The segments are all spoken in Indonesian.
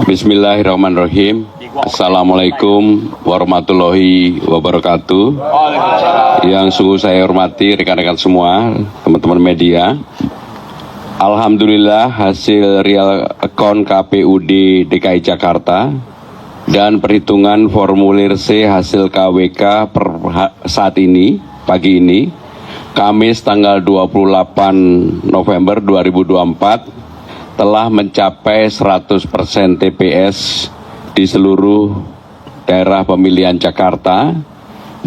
Bismillahirrahmanirrahim. Assalamualaikum warahmatullahi wabarakatuh. Yang sungguh saya hormati rekan-rekan semua, teman-teman media. Alhamdulillah hasil real account KPUD DKI Jakarta dan perhitungan formulir C hasil KWK per saat ini, pagi ini, Kamis tanggal 28 November 2024, telah mencapai 100% TPS di seluruh daerah pemilihan Jakarta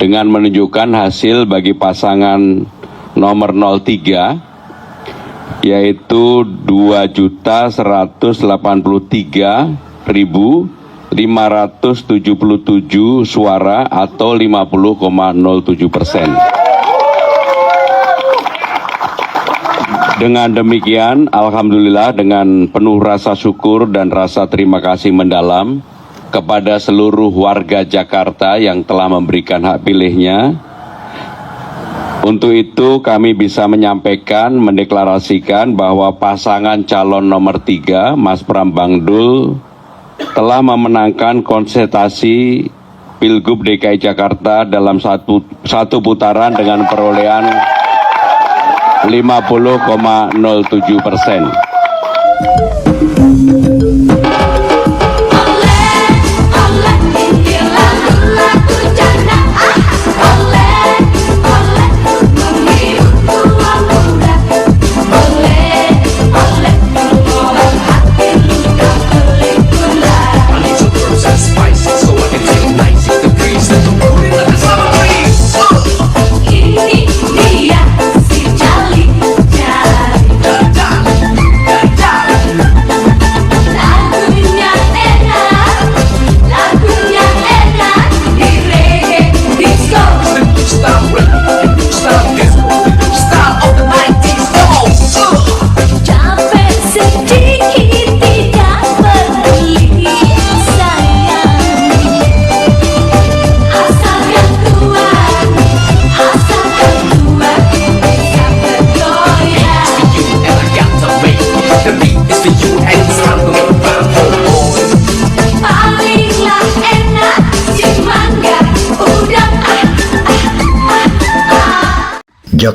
dengan menunjukkan hasil bagi pasangan nomor 03 yaitu 2.183.577 suara atau 50,07%. Dengan demikian, alhamdulillah dengan penuh rasa syukur dan rasa terima kasih mendalam kepada seluruh warga Jakarta yang telah memberikan hak pilihnya. Untuk itu kami bisa menyampaikan, mendeklarasikan bahwa pasangan calon nomor 3, Mas Pram Bangdul, telah memenangkan konsultasi Pilgub DKI Jakarta dalam satu putaran dengan perolehan 50,07%.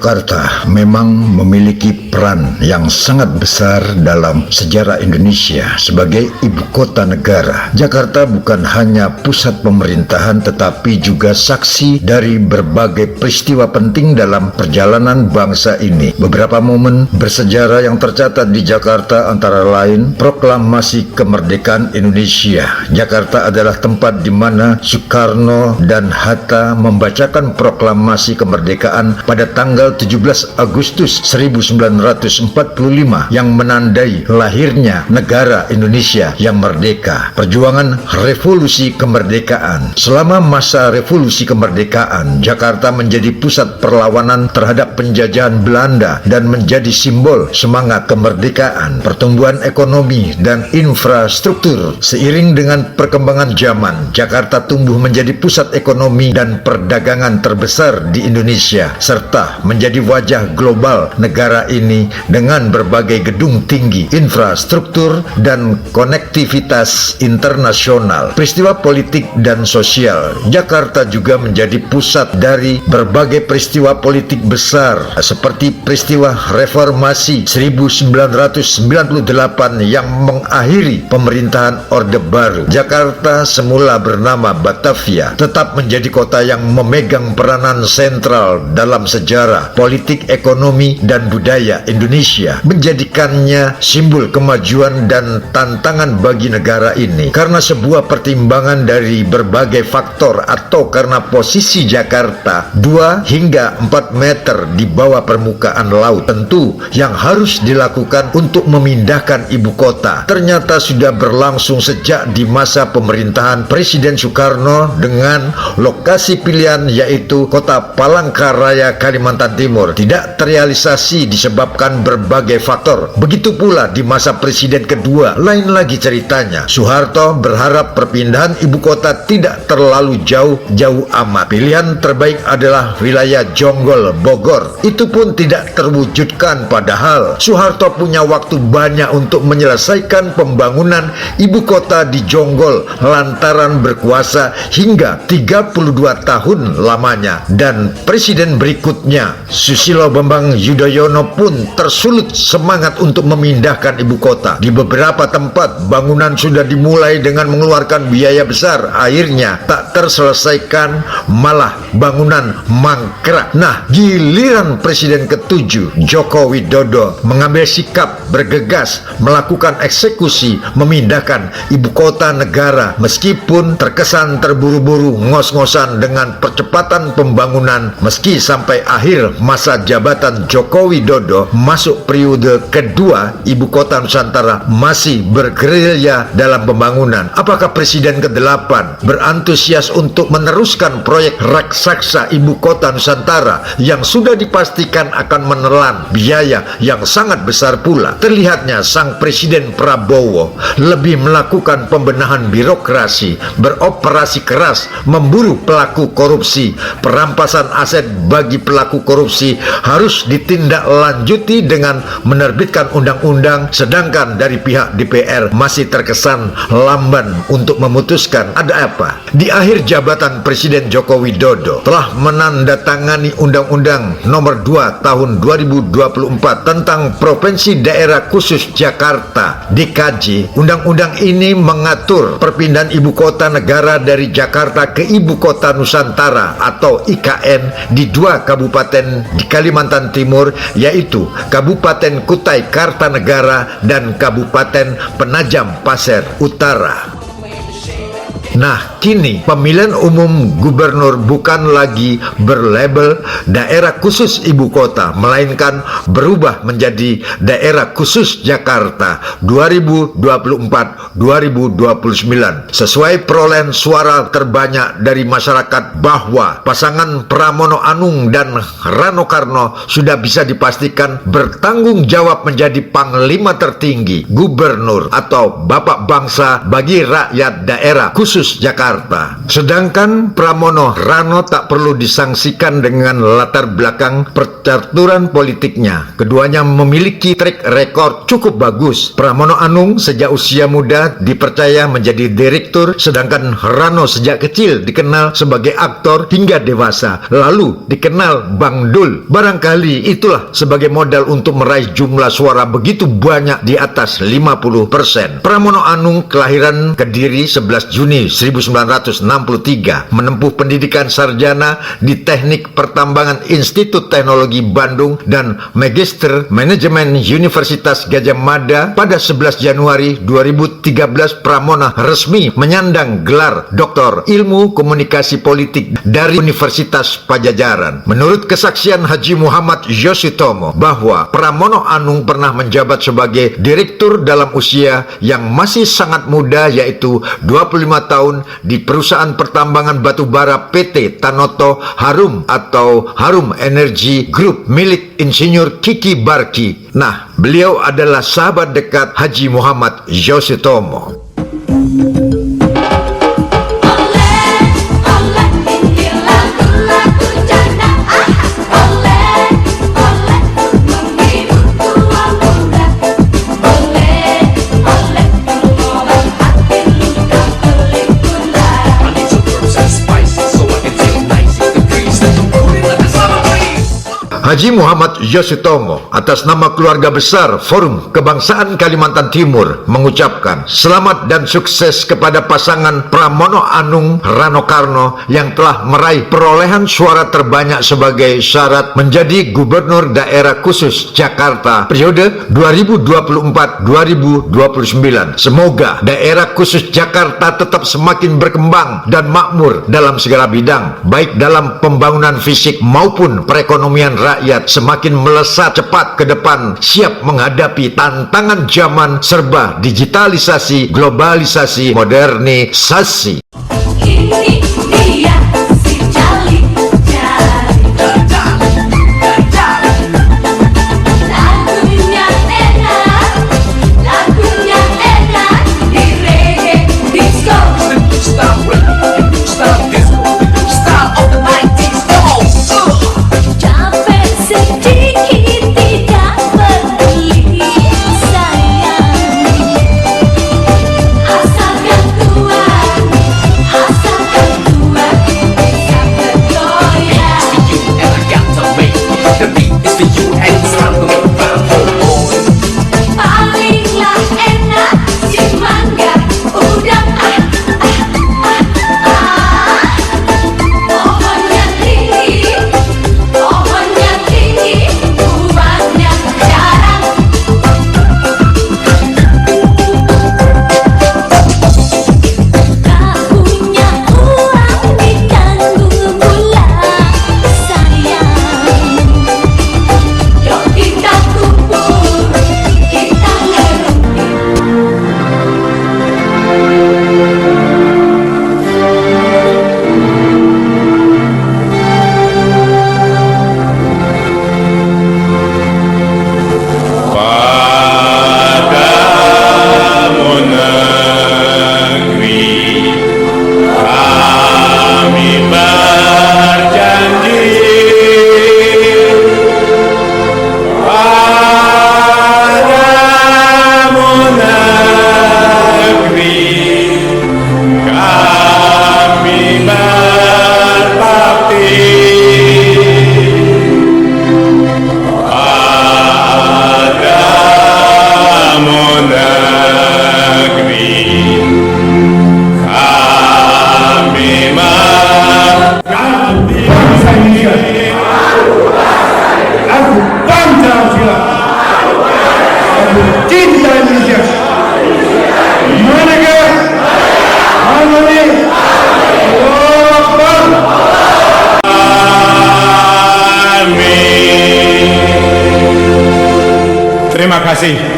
Jakarta memang memiliki peran yang sangat besar dalam sejarah Indonesia sebagai ibu kota negara. Jakarta bukan hanya pusat pemerintahan tetapi juga saksi dari berbagai peristiwa penting dalam perjalanan bangsa ini. Beberapa momen bersejarah yang tercatat di Jakarta antara lain proklamasi kemerdekaan Indonesia. Jakarta adalah tempat di mana Soekarno dan Hatta membacakan proklamasi kemerdekaan pada tanggal 17 Agustus 1945 yang menandai lahirnya negara Indonesia yang merdeka. Perjuangan revolusi kemerdekaan. Selama masa revolusi kemerdekaan, Jakarta menjadi pusat perlawanan terhadap penjajahan Belanda dan menjadi simbol semangat kemerdekaan, pertumbuhan ekonomi dan infrastruktur. Seiring dengan perkembangan zaman, Jakarta tumbuh menjadi pusat ekonomi dan perdagangan terbesar di Indonesia serta menjadi wajah global negara ini dengan berbagai gedung tinggi, infrastruktur, dan konektivitas internasional. Peristiwa politik dan sosial. Jakarta juga menjadi pusat dari berbagai peristiwa politik besar seperti peristiwa reformasi 1998 yang mengakhiri pemerintahan Orde Baru. Jakarta semula bernama Batavia tetap menjadi kota yang memegang peranan sentral dalam sejarah politik, ekonomi, dan budaya Indonesia, menjadikannya simbol kemajuan dan tantangan bagi negara ini. Karena sebuah pertimbangan dari berbagai faktor atau karena posisi Jakarta 2 hingga 4 meter di bawah permukaan laut, tentu yang harus dilakukan untuk memindahkan ibu kota ternyata sudah berlangsung sejak di masa pemerintahan Presiden Soekarno dengan lokasi pilihan yaitu kota Palangkaraya, Kalimantan Kalimantan Timur tidak terrealisasi disebabkan berbagai faktor. Begitu pula di masa presiden kedua, lain lagi ceritanya. Soeharto berharap perpindahan ibu kota tidak terlalu jauh amat. Pilihan terbaik adalah wilayah Jonggol, Bogor. Itu pun tidak terwujudkan, padahal Soeharto punya waktu banyak untuk menyelesaikan pembangunan ibu kota di Jonggol lantaran berkuasa hingga 32 tahun lamanya. Dan presiden berikutnya, Susilo Bambang Yudhoyono, pun tersulut semangat untuk memindahkan ibu kota. Di beberapa tempat bangunan sudah dimulai dengan mengeluarkan biaya besar, akhirnya tak terselesaikan, malah bangunan mangkrak. Nah, giliran presiden ketujuh Joko Widodo mengambil sikap bergegas melakukan eksekusi memindahkan ibu kota negara, meskipun terkesan terburu-buru, ngos-ngosan dengan percepatan pembangunan. Meski sampai akhir masa jabatan Joko Widodo masuk periode kedua, ibu kota Nusantara masih bergerilya dalam pembangunan. Apakah presiden ke-8 berantusias untuk meneruskan proyek raksasa ibu kota Nusantara yang sudah dipastikan akan menelan biaya yang sangat besar pula? Terlihatnya sang presiden Prabowo lebih melakukan pembenahan birokrasi, beroperasi keras memburu pelaku korupsi. Perampasan aset bagi pelaku korupsi harus ditindaklanjuti dengan menerbitkan undang-undang, sedangkan dari pihak DPR masih terkesan lamban untuk memutuskan. Ada apa? Di akhir jabatan Presiden Joko Widodo telah menandatangani Undang-Undang Nomor 2 Tahun 2024 tentang Provinsi Daerah Khusus Jakarta (DKJ). Undang-undang ini mengatur perpindahan ibu kota negara dari Jakarta ke Ibu Kota Nusantara atau IKN di 2 kabupaten di Kalimantan Timur, yaitu Kabupaten Kutai Kartanegara dan Kabupaten Penajam Pasir Utara. Nah, kini pemilihan umum gubernur bukan lagi berlabel daerah khusus ibu kota, melainkan berubah menjadi daerah khusus Jakarta 2024-2029. Sesuai perolehan suara terbanyak dari masyarakat bahwa pasangan Pramono Anung dan Rano Karno sudah bisa dipastikan bertanggung jawab menjadi panglima tertinggi, gubernur atau bapak bangsa bagi rakyat daerah khusus Jakarta. Sedangkan Pramono Rano tak perlu disangsikan dengan latar belakang percaturan politiknya. Keduanya memiliki track record cukup bagus. Pramono Anung sejak usia muda dipercaya menjadi direktur, sedangkan Rano sejak kecil dikenal sebagai aktor hingga dewasa, lalu dikenal Bang Dul. Barangkali itulah sebagai modal untuk meraih jumlah suara begitu banyak di atas 50%. Pramono Anung kelahiran Kediri 11 Juni 1963, menempuh pendidikan sarjana di Teknik Pertambangan Institut Teknologi Bandung dan Magister Manajemen Universitas Gadjah Mada. Pada 11 Januari 2013, Pramono resmi menyandang gelar Doktor Ilmu Komunikasi Politik dari Universitas Padjadjaran. Menurut kesaksian Haji Muhammad Yosutomo bahwa Pramono Anung pernah menjabat sebagai direktur dalam usia yang masih sangat muda, yaitu 25 tahun di perusahaan pertambangan batubara PT Tanoto Harum atau Harum Energy Group milik Insinyur Kiki Barki. Nah, beliau adalah sahabat dekat Haji Muhammad Yosutomo. Haji Muhammad Yosutomo atas nama keluarga besar Forum Kebangsaan Kalimantan Timur mengucapkan selamat dan sukses kepada pasangan Pramono Anung Rano Karno yang telah meraih perolehan suara terbanyak sebagai syarat menjadi Gubernur Daerah Khusus Jakarta periode 2024-2029. Semoga daerah khusus Jakarta tetap semakin berkembang dan makmur dalam segala bidang, baik dalam pembangunan fisik maupun perekonomian rakyat, semakin melesat cepat ke depan, siap menghadapi tantangan zaman serba digitalisasi, globalisasi, modernisasi. Ini dia si jali-jali. kasih.